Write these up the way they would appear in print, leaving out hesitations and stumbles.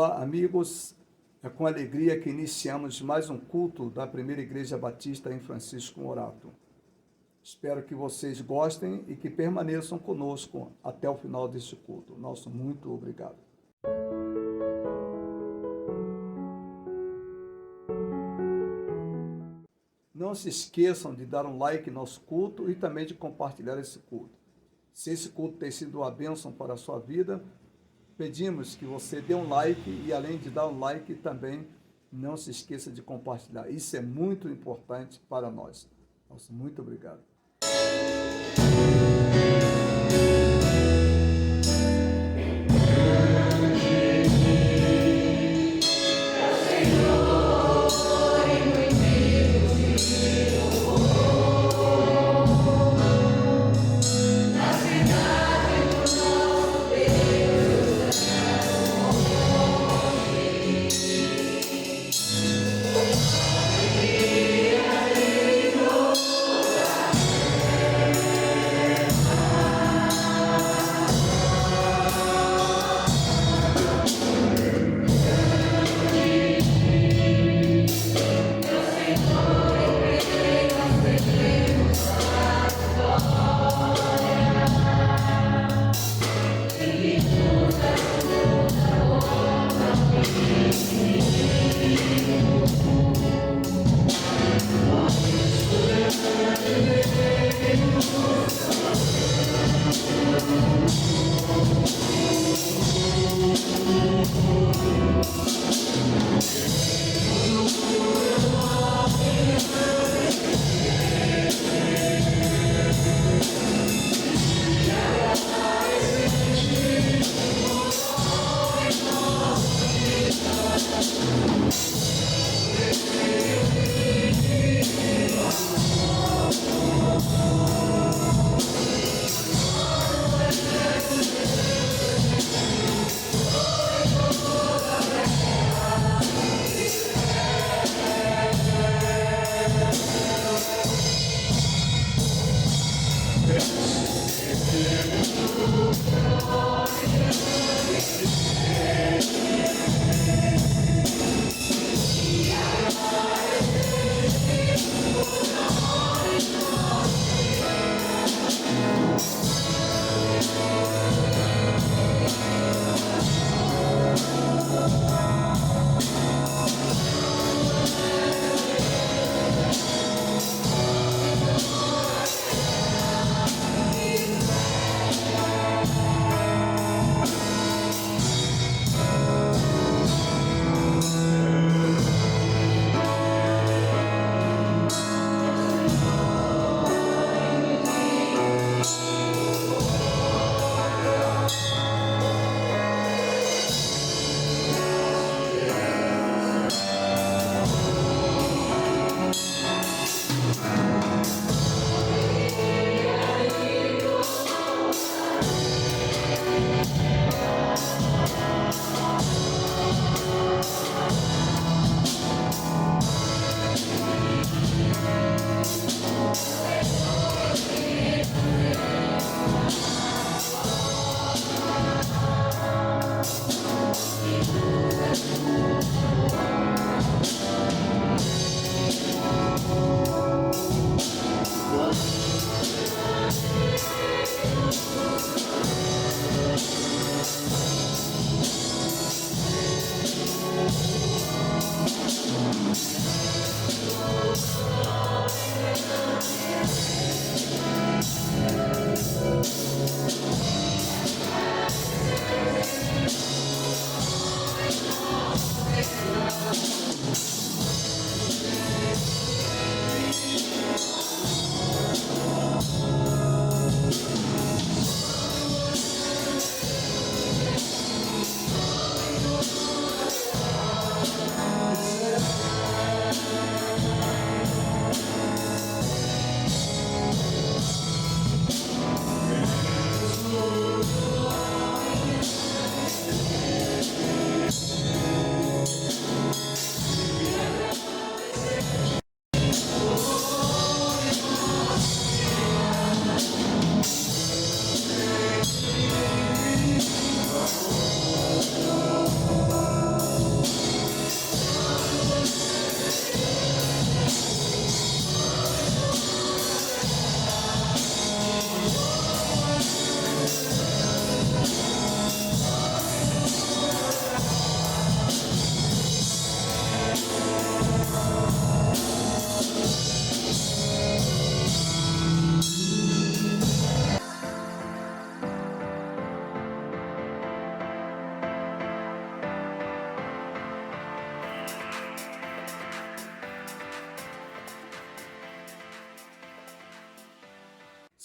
Olá, amigos. É com alegria que iniciamos mais um culto da Primeira Igreja Batista em Francisco Morato. Espero que vocês gostem e que permaneçam conosco até o final deste culto. Nosso muito obrigado. Não se esqueçam de dar um like em nosso culto e também de compartilhar esse culto. Se esse culto tem sido uma bênção para a sua vida, pedimos que você dê um like e, além de dar um like, também não se esqueça de compartilhar. Isso é muito importante para nós. Nosso muito obrigado.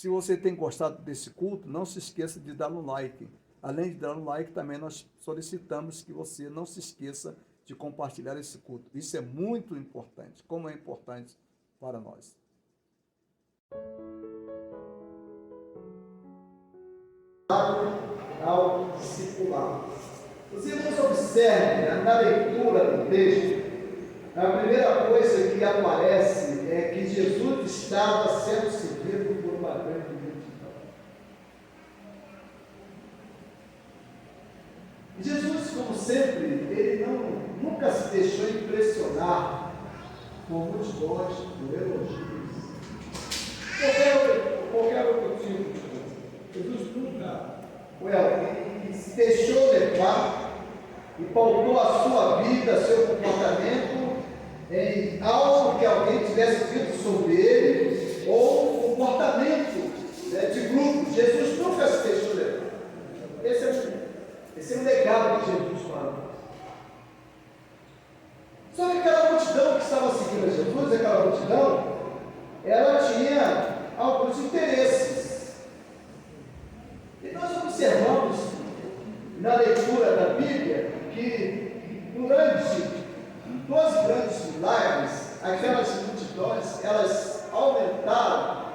Se você tem gostado desse culto, não se esqueça de dar um like. Além de dar um like, também nós solicitamos que você não se esqueça de compartilhar esse culto. Isso é muito importante, como é importante para nós. Ao discipular. Os irmãos observem, na leitura do texto, a primeira coisa que aparece é que Jesus estava sendo seguido por uma grande multidão. E Jesus, como sempre, ele nunca se deixou impressionar por multidões, por elogios, qualquer outro tipo de coisa. Jesus nunca foi alguém que se deixou levar e pautou a sua vida, seu comportamento em algo que alguém tivesse dito sobre ele, ou comportamento de grupo. Jesus nunca se deixou levar. Esse é o legado de Jesus para nós. Só que aquela multidão que estava seguindo Jesus, aquela multidão, ela tinha alguns interesses. E nós observamos na leitura da Bíblia que durante 12 grandes milagres, aquelas multidões, elas aumentaram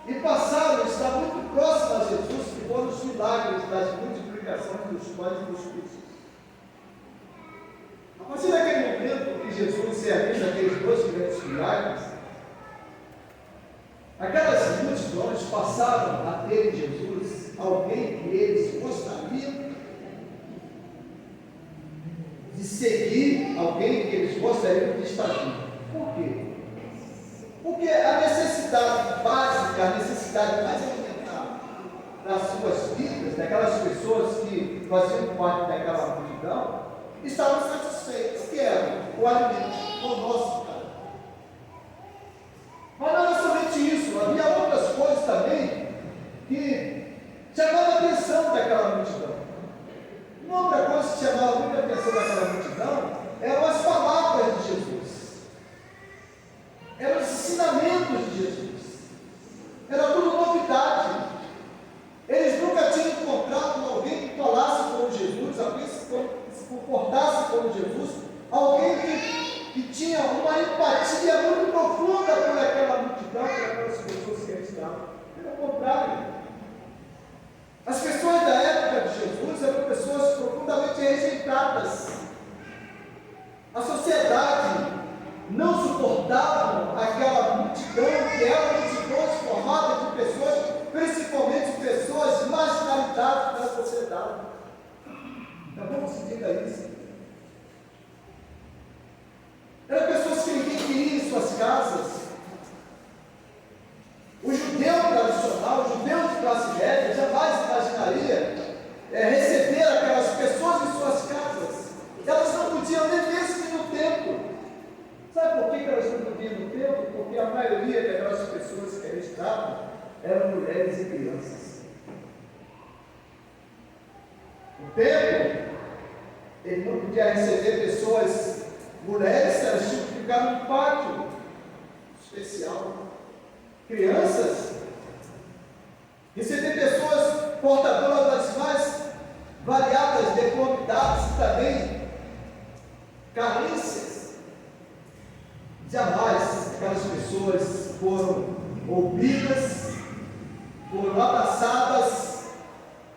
e passaram a estar muito próximas a Jesus, que foram os milagres das multiplicações dos pães e dos peixes. A partir daquele momento que Jesus se realiza aqueles 12 grandes milagres, aquelas multidões passaram a ter em Jesus alguém que eles gostariam de seguir, alguém que eles gostariam de estar junto. Por quê? Porque a necessidade básica, a necessidade mais elementar das suas vidas, daquelas pessoas que faziam parte daquela multidão, estavam satisfeitas, que era o alimento, o nosso cara. Mas não era somente isso, havia outras coisas também que chamavam a atenção daquela multidão. Uma outra coisa que chamava muita atenção daquela multidão eram as palavras de Jesus, eram os ensinamentos de Jesus, era tudo novidade. Eles nunca tinham encontrado alguém que falasse como Jesus, alguém que se comportasse como Jesus, alguém que tinha uma empatia muito profunda por aquela multidão, por aquelas pessoas que ali estavam. Pelo contrário, as pessoas da época de Jesus eram pessoas profundamente rejeitadas. A sociedade não suportava aquela multidão, que eram multidões formadas de pessoas, principalmente pessoas marginalizadas da sociedade. Então vamos seguir isso. Eram pessoas que ninguém queria em suas casas. O judeu tradicional, o judeu de classe média, jamais imaginaria receber aquelas pessoas em suas casas. Elas não podiam nem mesmo ir no templo. Sabe por que elas não podiam ir no templo? Porque a maioria daquelas pessoas que ali estavam eram mulheres e crianças. O templo, ele não podia receber pessoas, mulheres, elas tinham que ficar num pátio especial. Crianças, receber pessoas portadoras das mais variadas deformidades e também carências. Jamais aquelas pessoas foram ouvidas, foram abraçadas,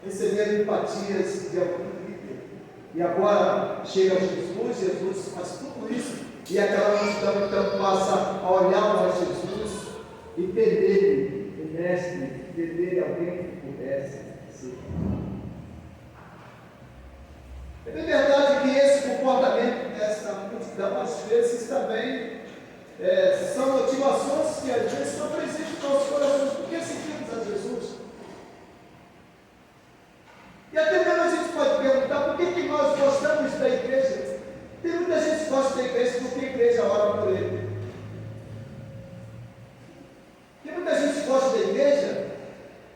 receberam empatias de algum líder. E agora chega Jesus faz tudo isso, e aquela multidão então passa a olhar para Jesus e ter nele, mestre, ter nele alguém que pudesse ser. É verdade que esse comportamento dessa multidão, às vezes, também são motivações que às vezes não existem nos nossos corações. Por que seguimos a Jesus? E até mesmo a gente pode perguntar por que nós gostamos da igreja. Tem muita gente que gosta da igreja porque a igreja ora por ele. Tem muita gente que gosta da igreja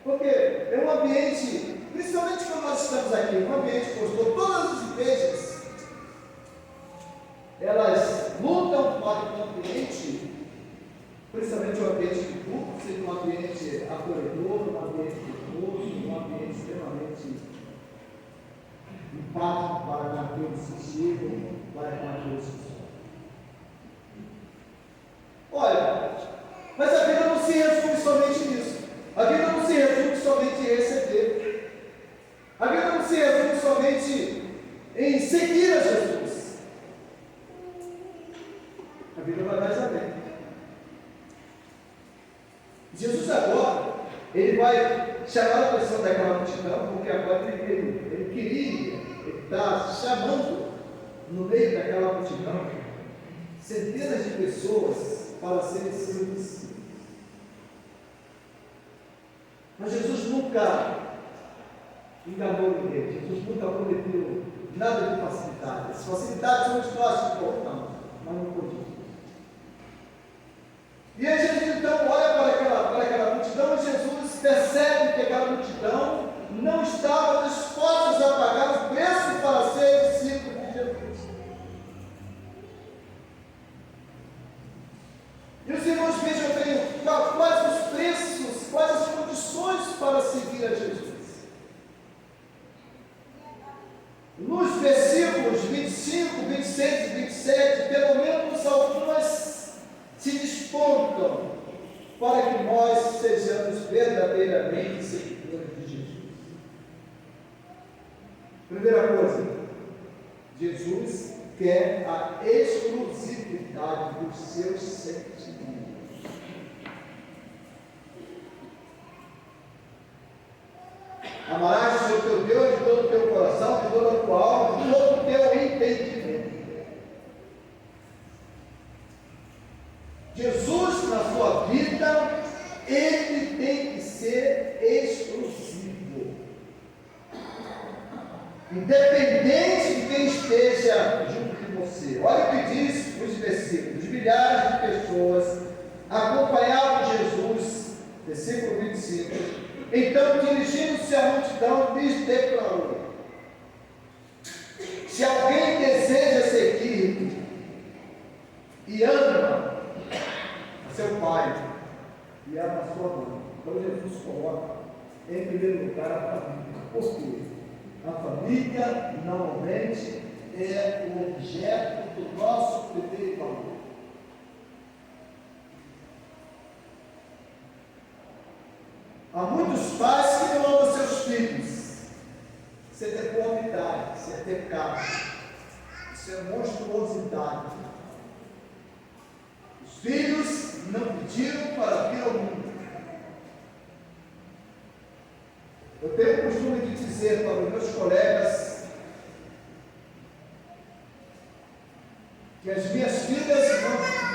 porque é um ambiente, principalmente quando nós estamos aqui, um ambiente gostoso. Todas as igrejas, elas lutam para que o ambiente principalmente o ambiente de culto, seja um ambiente acolhedor, um ambiente gostoso, um ambiente extremamente empático para com aqueles que chegam, para com aqueles que são. Olha, mas a vida não se resume somente nisso. A vida não se resume somente em receber. A vida não se resume somente em seguir a Jesus. A vida vai mais além. Jesus agora, ele vai chamar a atenção daquela multidão, porque agora ele queria, ele está chamando no meio daquela multidão centenas de pessoas para serem seus discípulos. Mas Jesus nunca enganou ninguém, Jesus nunca prometeu nada de facilidade. As facilidades são os nossos que colocamos, mas não por Jesus. E aí Jesus então olha para aquela multidão e Jesus percebe que aquela multidão não estava disposta a pagar o preço para ser discípulo de Jesus. E os irmãos vejam bem quais os preços, quais as condições para seguir a Jesus. Nos versículos 25, 26 e 27, pelo menos algumas se despontam para que nós sejamos verdadeiramente seguidores de Jesus. Primeira coisa, Jesus quer a exclusividade dos seus sentimentos. Amarás o teu Deus de todo o teu coração, de toda a tua alma, de todo o teu entendimento. Jesus, na sua vida, ele tem que ser exclusivo. Independente de quem esteja junto de você. Olha o que diz os versículos. Milhares de pessoas acompanhavam Jesus, versículo 25. Então, dirigindo-se à multidão, lhes declarou: se alguém deseja seguir e ama a seu pai e ama a sua mãe, então Jesus coloca em primeiro lugar a família. Por quê? A família normalmente é o objeto do nosso primeiro valor. Há muitos pais que não amam seus filhos. Isso é deformidade, isso é pecado, isso é monstruosidade. Os filhos não pediram para vir ao mundo. Eu tenho o costume de dizer para os meus colegas que as minhas filhas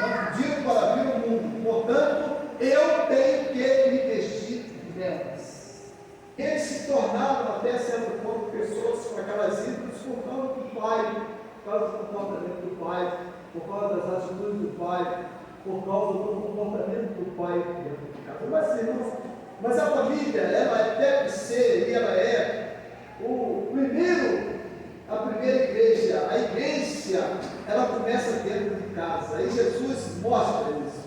não pediram para vir ao mundo, portanto, eu tenho que investir nelas. Eles se tornaram até certo ponto pessoas com aquelas ídolos por causa do pai, por causa do comportamento do pai, por causa das atitudes do pai, por causa do comportamento do pai dentro de casa. Mas, irmãos, mas a família, ela deve ser, e ela é, a primeira igreja. A igreja, ela começa dentro de casa. Aí Jesus mostra isso.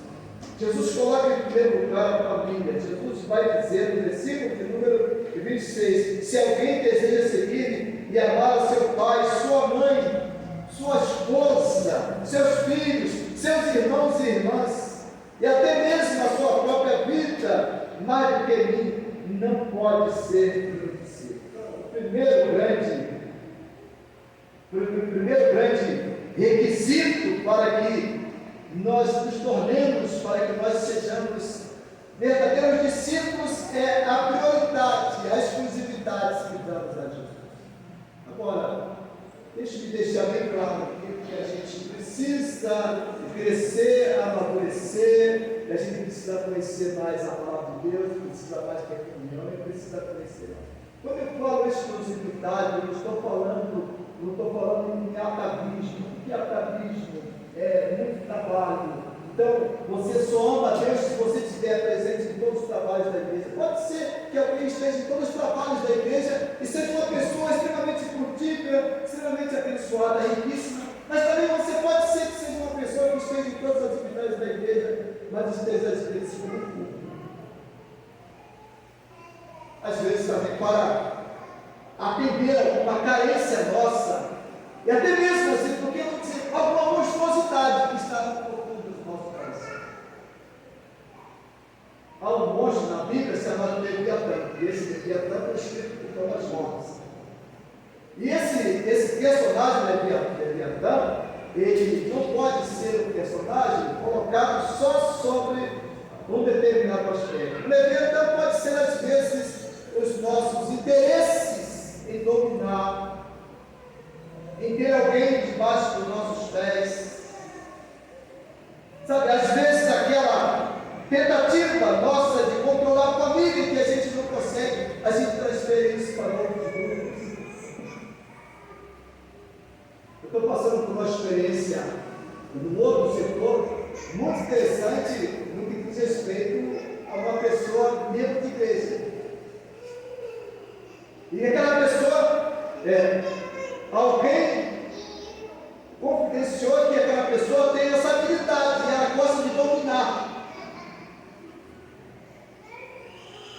Jesus coloca em primeiro lugar a família. Jesus vai dizer no versículo de número 26, se alguém deseja seguir e amar a seu pai, sua mãe, sua esposa, seus filhos, seus irmãos e irmãs, e até mesmo a sua própria vida, mais do que mim, não pode ser meu discípulo. O primeiro grande requisito para que nós nos tornemos, para que nós sejamos verdadeiros discípulos, é a prioridade, a exclusividade que damos a Jesus. Agora, deixe-me deixar bem claro aqui que a gente precisa crescer, amadurecer, a gente precisa conhecer mais a palavra de Deus, precisa mais ter comunhão e precisa conhecer mais. Quando eu falo exclusividade, eu não estou falando em atavismo, porque atavismo é muito trabalho. Então, você só ama a Deus se você estiver presente em todos os trabalhos da igreja. Pode ser que alguém esteja em todos os trabalhos da igreja e seja uma pessoa extremamente frutífera, extremamente abençoada, riquíssima, mas também você pode ser que seja uma pessoa que esteja em todas as atividades da igreja mas esteja às vezes como um culto. Às vezes também para atender uma carência nossa, e até mesmo assim, porque alguma monstruosidade que está no profundo dos nossos corações. Há um monstro na Bíblia chamado Leviatã, e esse Leviatã foi escrito por Thomas Morris. E esse personagem Leviatã, ele não pode ser um personagem colocado só sobre um determinado aspecto. O Leviatã pode ser, às vezes, os nossos interesses em dominar, em ter alguém debaixo dos nossos pés. Sabe, às vezes aquela tentativa nossa de controlar a família que a gente não consegue, a gente transfere isso para outros grupos. Eu estou passando por uma experiência no outro setor muito interessante no que diz respeito a uma pessoa membro de igreja. E aquela pessoa, alguém confidenciou que aquela pessoa tem essa habilidade e ela gosta de dominar.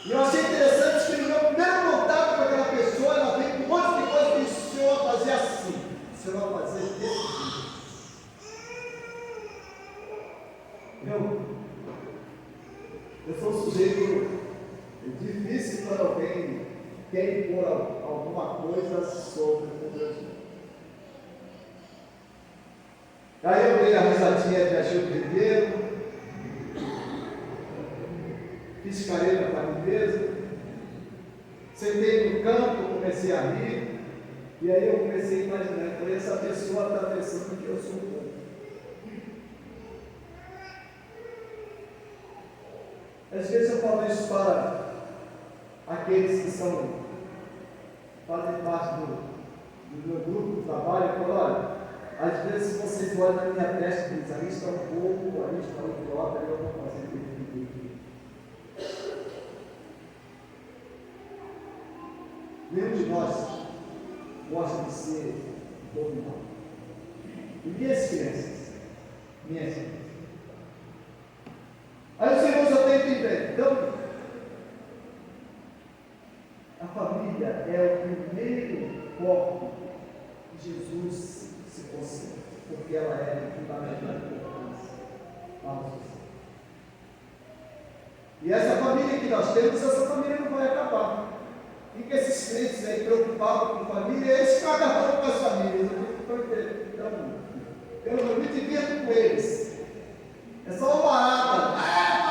E eu achei interessante que no meu primeiro contato com aquela pessoa, ela veio com um monte de coisa que ensinou a fazer assim. Ensinou a fazer desse jeito. Eu sou um sujeito difícil para alguém quer impor alguma coisa sobre o meu dia. Aí eu dei a risadinha de Agil Ribeiro, fiz careta para a limpeza, sentei no canto, comecei a rir, e aí eu comecei a imaginar, falei, essa pessoa está pensando que eu sou um pouco. Às vezes eu falo isso para aqueles que fazem parte do meu grupo de trabalho, eu falo, olha, às vezes vocês olham na minha testa e dizem, ali está um pouco, ali está um idiota, eu vou fazer aqui. Nenhum de nós gosta de ser dominado. E minhas crianças, aí os irmãos já têm que entender. Então, a família é o primeiro foco que Jesus se concentra, porque ela é de fundamental importância para a sociedade. E essa família que nós temos, essa família não vai acabar. Fica esses crentes aí preocupados com família, eles estão acabando com as famílias. Eu me divirto com eles. É só uma parada.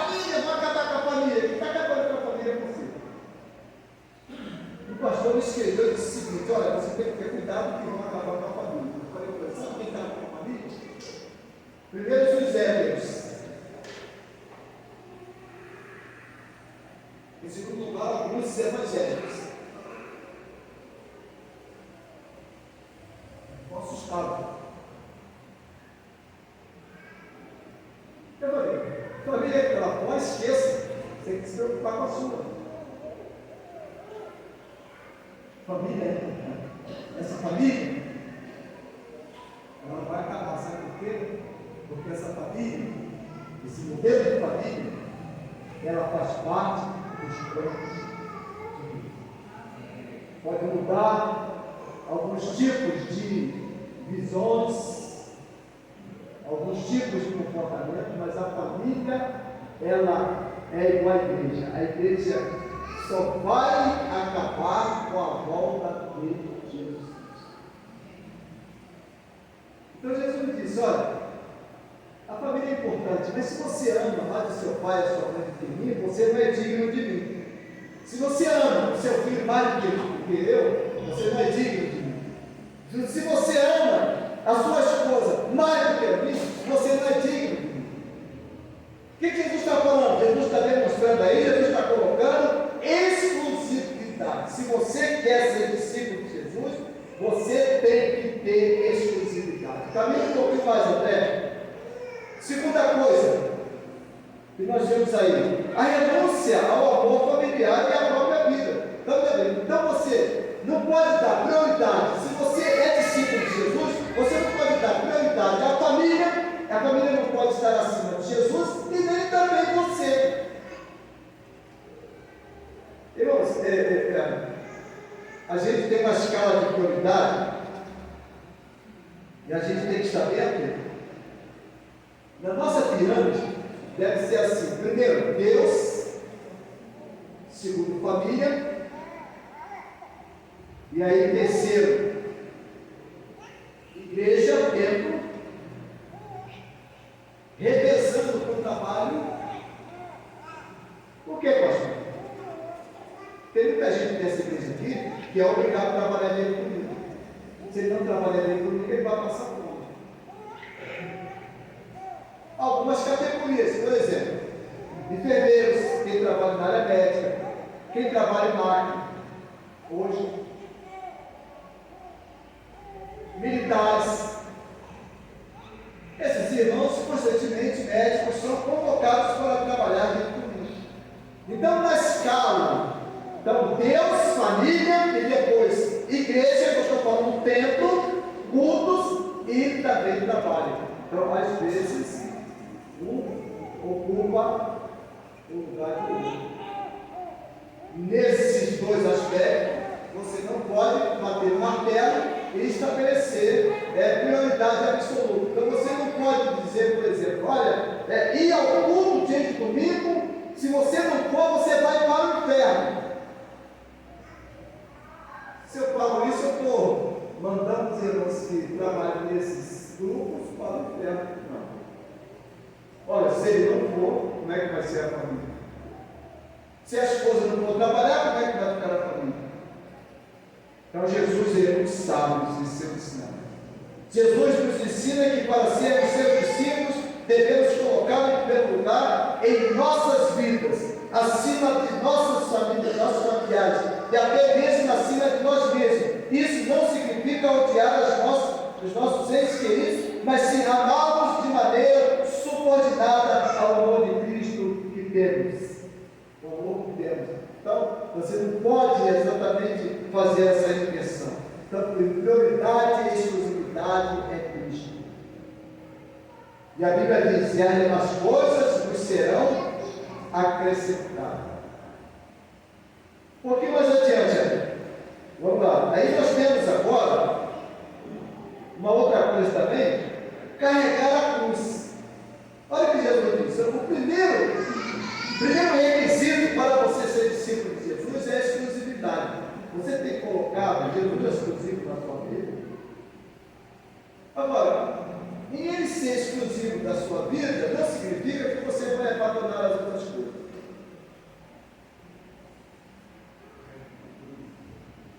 Família, vai acabar com a família. Quem está acabando com a família é você. O pastor me escreveu e disse o seguinte: olha, você tem que ter cuidado que vão acabar com a família. Eu falei, sabe quem acaba com a família? Primeiro, os héteros. Em segundo lugar, alguns evangélicos. Estou assustado. Eu falei, família que ela pode, esqueça. Você tem que se preocupar com a sua. Família é importante. Essa família, ela não vai acabar, sabe por quê? Porque essa família, esse modelo de família, ela faz parte dos planos de Deus. Pode mudar alguns tipos de visões, alguns tipos de comportamento, mas a família, ela é igual à igreja. A igreja só vai acabar com a volta de Jesus Cristo. Então Jesus me disse, olha, a família é importante, mas se você ama mais o seu pai e a sua mãe do que mim, você não é digno de mim. Se você ama o seu filho mais do que eu, você não é digno de mim. Se você ama a sua esposa mais do que a mim, você não é digno de mim. O que Jesus está falando? Jesus está demonstrando aí, Jesus está colocando exclusividade. Se você quer ser discípulo de Jesus, você tem que ter exclusividade. Caminho um pouquinho mais até. Segunda coisa que nós vemos aí, a renúncia ao amor familiar e à própria vida. Então você não pode dar prioridade. Se você é discípulo de Jesus, você não pode dar prioridade à família. A família não pode estar acima de Jesus e nem escala de prioridade, e a gente tem que saber que na nossa pirâmide deve ser assim: primeiro, Deus, segundo, família, e aí terceiro, igreja, templo, revezando com o trabalho. Por que, pastor? Tem muita gente dessa igreja aqui que é obrigado a trabalhar bem comigo. Se ele não trabalhar bem comigo, ele vai passar fome. Algumas categorias, por exemplo, enfermeiros, quem trabalha na área médica, quem trabalha em máquina, hoje, militares. Esses irmãos, constantemente médicos, são convocados para trabalhar junto comigo. Então, na escala, então, Deus, família e depois igreja, que eu estou falando, templo, cultos e também trabalho. Então, às vezes, um ocupa o lugar do outro. Nesses dois aspectos, você não pode bater o martelo e estabelecer prioridade absoluta. Então você não pode dizer, por exemplo, olha, ir ao culto dia de domingo, se você não for, você vai para o inferno. Se eu falo isso, eu estou mandando os irmãos que trabalham nesses grupos para o inferno. Não. Olha, se ele não for, como é que vai ser a família? Se a esposa não for trabalhar, como é que vai ficar a família? Então Jesus é muito sábio em seu ensinamento. Jesus nos ensina que para sermos seus discípulos, devemos colocar em primeiro lugar em nossas vidas, acima de nossas famílias, nossos familiares, e até mesmo acima de nós mesmos. Isso não significa odiar os nossos entes queridos, mas sim amá-los de maneira subordinada ao amor de Cristo que temos. O amor que temos. Então, você não pode exatamente fazer essa inversão. Então, prioridade e exclusividade é Cristo. E a Bíblia diz: e as demais coisas nos serão acrescentadas. Um pouquinho mais adiante, vamos lá. Aí nós temos agora uma outra coisa também: carregar a cruz. Olha o que Jesus disse: o primeiro requisito para você ser discípulo de Jesus é a exclusividade. Você tem colocado Jesus exclusivo na sua vida. Agora, em ele ser exclusivo da sua vida, não significa que você vai abandonar as outras coisas.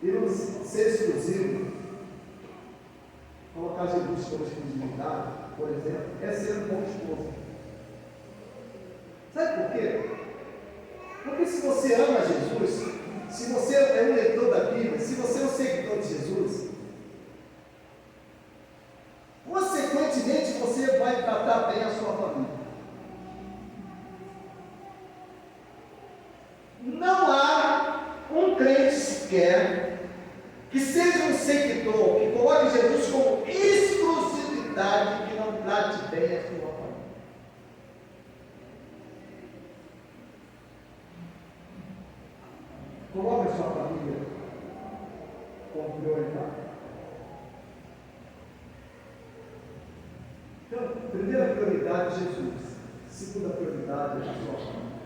Ele ser exclusivo, colocar Jesus como exclusividade, por exemplo, é ser um bom esposo. Sabe por quê? Porque se você ama Jesus, se você é um leitor da Bíblia, se você é um seguidor de Jesus, consequentemente você vai tratar bem a sua família. Não há um crente sequer que seja um seguidor, que coloque Jesus como exclusividade, que não trate bem a sua família. Coloque a sua família como prioridade. Então, primeira prioridade é Jesus. Segunda prioridade é a sua família.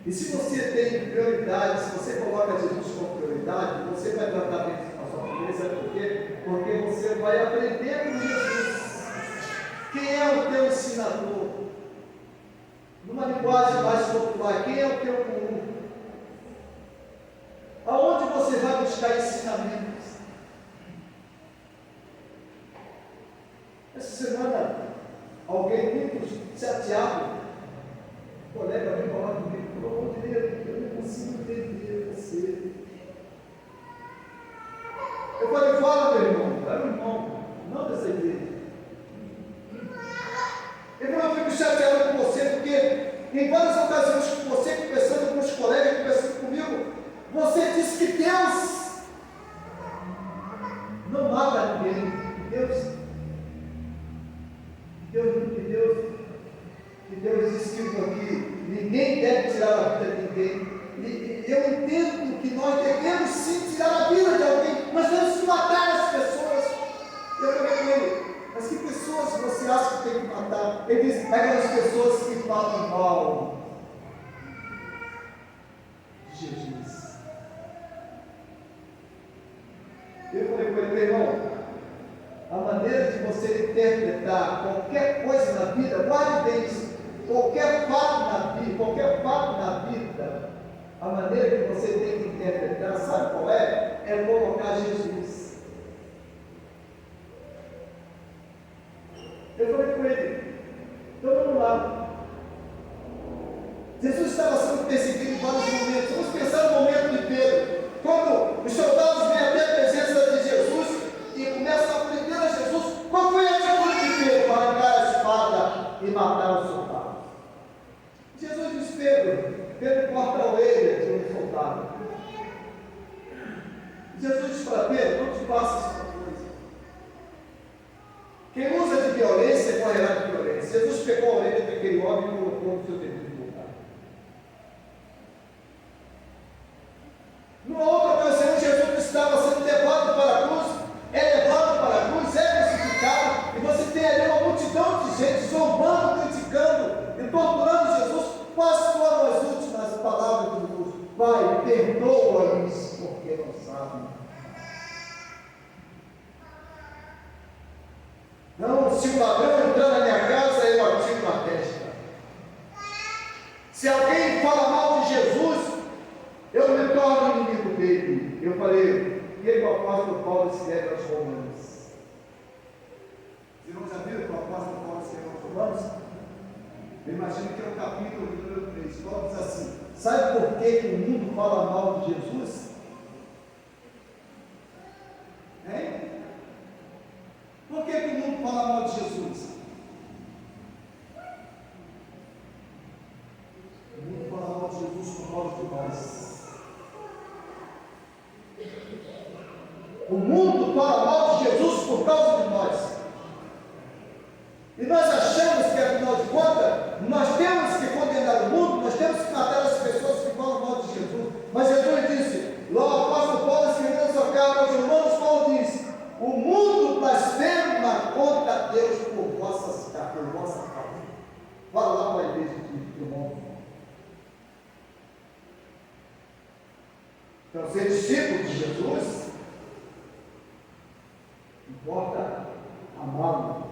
E se você tem prioridade, se você coloca Jesus como prioridade, você vai tratar bem a sua família. Sabe por quê? Porque você vai aprender com Jesus. Quem é o teu ensinador? Numa linguagem mais popular, quem é o teu guru? Aonde você vai buscar ensinamentos? Essa semana, alguém muito chateado, um colega veio falar comigo, falou: eu não consigo entender você. Eu falei: fala, meu irmão, era um irmão, não dessa igreja. Ele falou: eu fico chateado com você, porque em várias ocasiões com você, conversando com os colegas, conversando comigo, você diz que Deus não mata ninguém. Deus disse que ninguém deve tirar a vida de ninguém. e eu entendo que nós devemos sim tirar a vida de alguém, mas temos que matar as pessoas. Eu falei com ele, mas que pessoas você acha que tem que matar? Ele disse, aquelas pessoas que falam mal de Jesus. Eu falei com ele, meu irmão, a maneira de você interpretar qualquer coisa na vida, guarde bem isso, qualquer fato na vida, a maneira que você tem que interpretar, sabe qual é? É colocar Jesus. Eu falei com ele, então vamos lá. Jesus estava sendo perseguido em vários momentos. Vamos pensar no momento de Pedro, quando os soldados vêm até a presença de Jesus e começam a prender a Jesus. Qual foi a atitude de Pedro para arrancar a espada e matar os soldados? Jesus diz, Pedro corta a orelha de um soldado. Jesus diz para Pedro, não te faças essa coisa. Quem usa de violência correrá de violência. Jesus pegou a orelha daquele homem e colocou no seu devido lugar. Numa outra ocasião, Jesus estava sendo levado para a cruz, é crucificado, e você tem ali uma multidão de gente zombando, criticando e torturando Jesus. Quais foram as últimas palavras de Jesus? Pai, perdoa-lhes, porque não sabem. Não, se o ladrão entrar na minha casa, eu atiro na testa. Se alguém fala mal de Jesus, eu me torno inimigo dele. Eu falei, e o apóstolo Paulo escreve aos Romanos. Os irmãos já viram que o apóstolo Paulo escreve aos Romanos? Eu imagino que é o capítulo de número 3. Paulo diz assim, sabe por que o mundo fala mal de Jesus? Hein? Por que o mundo fala mal de Jesus? O mundo fala mal de Jesus por causa de nós. O mundo fala mal de Jesus por causa de nós. E nós achamos que, afinal de contas, nós temos que condenar o mundo, nós temos que matar as pessoas que falam mal de Jesus. Mas Jesus disse, lá o apóstolo Paulo escrevendo sua carta aos Romanos, Paulo disse, o mundo blasfema contra Deus por vossa causa. Fala lá para a igreja de irmão. Então, ser discípulo de Jesus, importa amá-lo.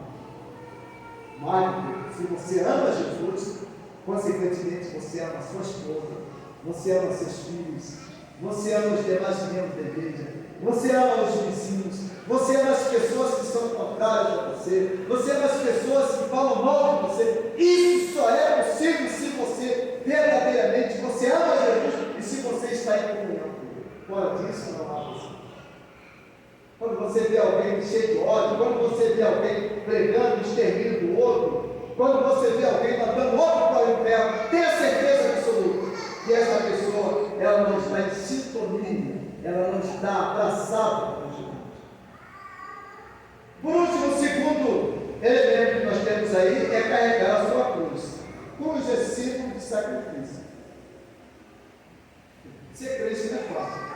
Mas, se você ama Jesus, consequentemente você ama sua esposa, você ama seus filhos, você ama os demais membros da igreja, você ama os vizinhos, você ama as pessoas que são contrárias a você, você ama as pessoas que falam mal de você. Isso só é possível se você verdadeiramente, você ama Jesus e se você está em comunhão com Ele. Fora disso, não há possível. Quando você vê alguém cheio de ódio, quando você vê alguém pregando o extermínio do outro, quando você vê alguém mandando outro para o inferno, tenha certeza absoluta que essa pessoa, ela não está em sintonia, ela não está abraçada com Jesus. Por último, o segundo elemento que nós temos aí é carregar a sua cruz. Cruz é símbolo de sacrifício. Ser crente não é fácil.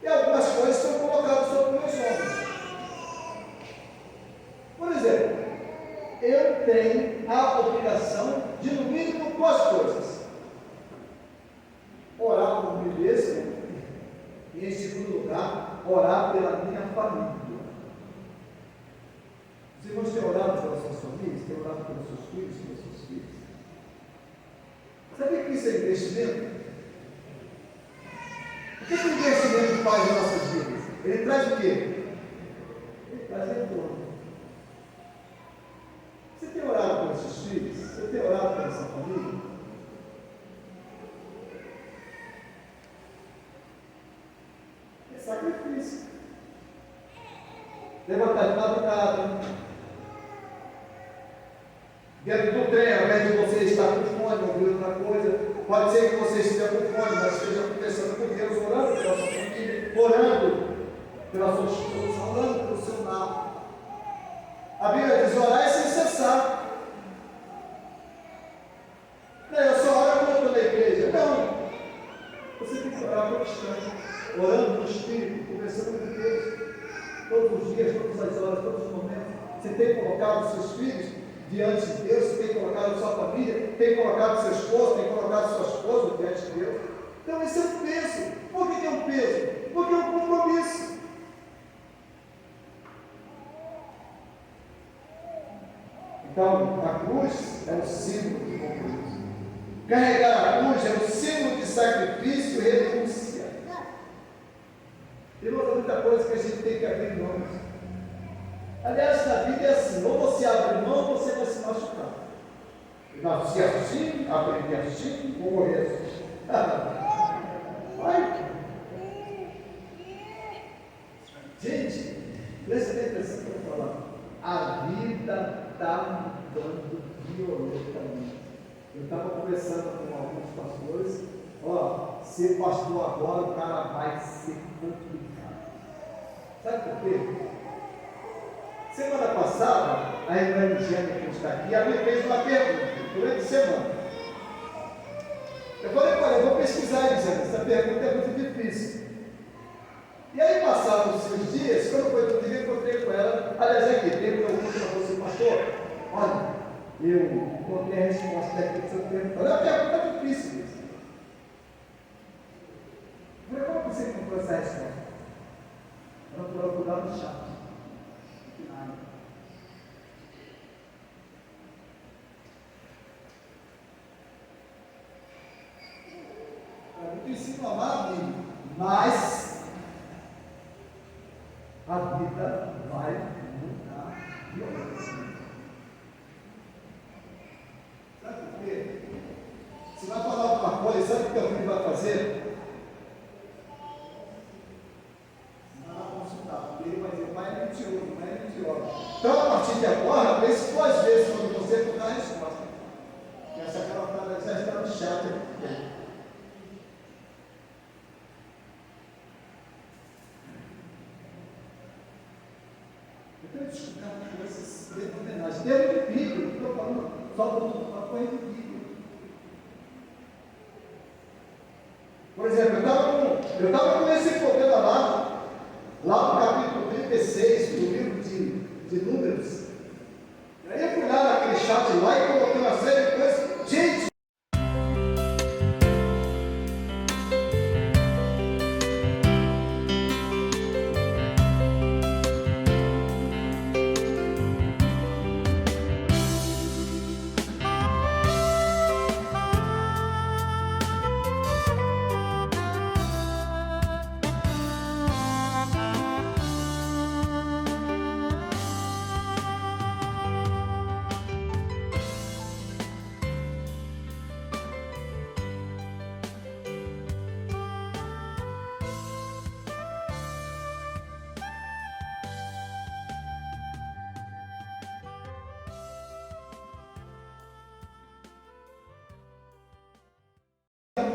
E algumas coisas são colocadas sobre meus ombros. Por exemplo, eu tenho a obrigação de, no mínimo, duas coisas: orar por mim mesmo e, em segundo lugar, orar pela minha família. Os irmãos têm orado pelas suas famílias, têm orado pelos seus filhos, pelos seus filhos. Sabia que isso é investimento? O que o investimento faz em nossas vidas? Ele traz o quê? Ele traz retorno. Você tem orado pelos seus filhos? Você tem orado pela sua família? É sacrifício. Levantar de madrugada. Dentro do trem, ao invés de você estar com fome, ouvindo outra coisa, pode ser que você esteja com fome, mas esteja conversando com Deus, orando pela sua família, orando pela sua esposa, orando pelo seu lar. A Bíblia diz: orar é sem cessar. Eu só oro quando colocado seus filhos diante de Deus, você tem colocado sua família, tem colocado seu esposo, tem colocado sua esposa diante de Deus. Então esse é um peso. Por que é um peso? Porque é um compromisso. Então, a cruz é um símbolo de compromisso. Carregar a cruz é um símbolo de sacrifício e renúncia. Tem muita coisa que a gente tem que abrir mão. Aliás, na vida é assim: ou você abre mão, ou você vai se machucar. Nasci assim, aprendi assim, vou morrer assim. Vai. Gente, presta bem atenção que eu vou falar. A vida está mudando violentamente. Eu estava conversando com alguns pastores. Ó, ser pastor agora, o cara vai ser complicado. Sabe por quê? Semana passada, a irmã Eugênia que está aqui, ela me fez uma pergunta durante a semana. Eu falei, olha, eu vou pesquisar, Eugênia, essa pergunta é muito difícil. E aí, passados os dias, quando foi outro dia, eu encontrei com ela. Aliás, aqui, teve uma pergunta para você, pastor. Olha, eu encontrei a resposta daqui que você perguntou. Olha, a pergunta difícil isso. Eu falei, como você encontrou essa resposta? Ela falou lá no chat. Eu te ensino a amar a mim, mas a vida vai mudar violentamente. Sabe por quê? Você vai falar alguma coisa, sabe o que teu filho vai fazer? Você vai lá consultar, porque ele vai dizer, pai é mentiroso, pai é mentiroso. Então, a partir de agora, pense 2 vezes quando você for dar a resposta. E essa cara já está no chat aqui. Eu quero explicar coisas fenomenais. Dentro do Bíblia, não estou falando só do coisa do Bíblia. Por exemplo, eu estava com esse problema lá no capítulo 36 do livro de Números. E aí eu fui lá naquele chat lá e coloquei uma série de coisas. Gente!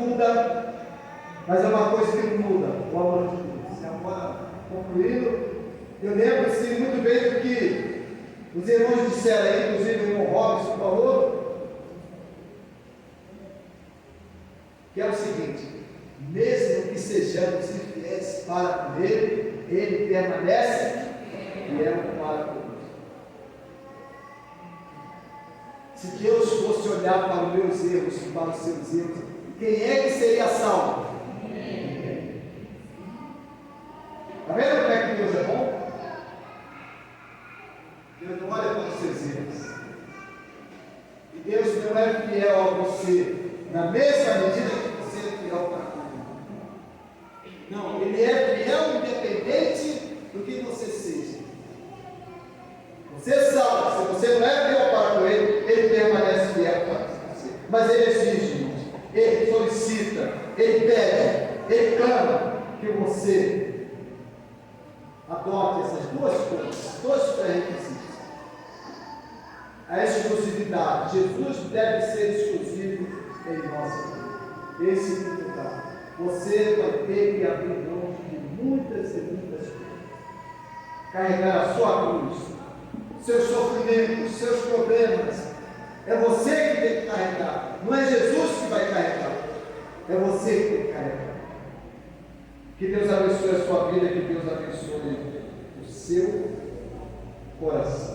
Muda, mas é uma coisa que não muda, o amor de Deus. E agora, concluindo, eu lembro-se muito bem do que os irmãos disseram aí, inclusive o irmão Robson falou, que é o seguinte: mesmo que sejamos infiéis para com ele, ele permanece fiel para conosco. Se Deus fosse olhar para os meus erros e para os seus erros, quem é que seria salvo? Está vendo como é que Deus é bom? Deus não olha para os seus erros. E Deus não é fiel a você na mesma medida que você é fiel para ele. Não, Ele é fiel independente do que você seja. Você sabe, se você não é fiel para com Ele, Ele permanece fiel para você. Mas Ele exige. Ele solicita, Ele pede, Ele clama que você adote essas 2 coisas, 2 pré-requisitos. A exclusividade. Jesus deve ser exclusivo em nossa vida. Esse lugar. Você vai ter que abrir mão de muitas e muitas coisas. Carregar a sua cruz, seus sofrimentos, seus problemas. É você que tem que carregar. Não é Jesus que vai carregar. É você que tem que carregar. Que Deus abençoe a sua vida, que Deus abençoe o seu coração.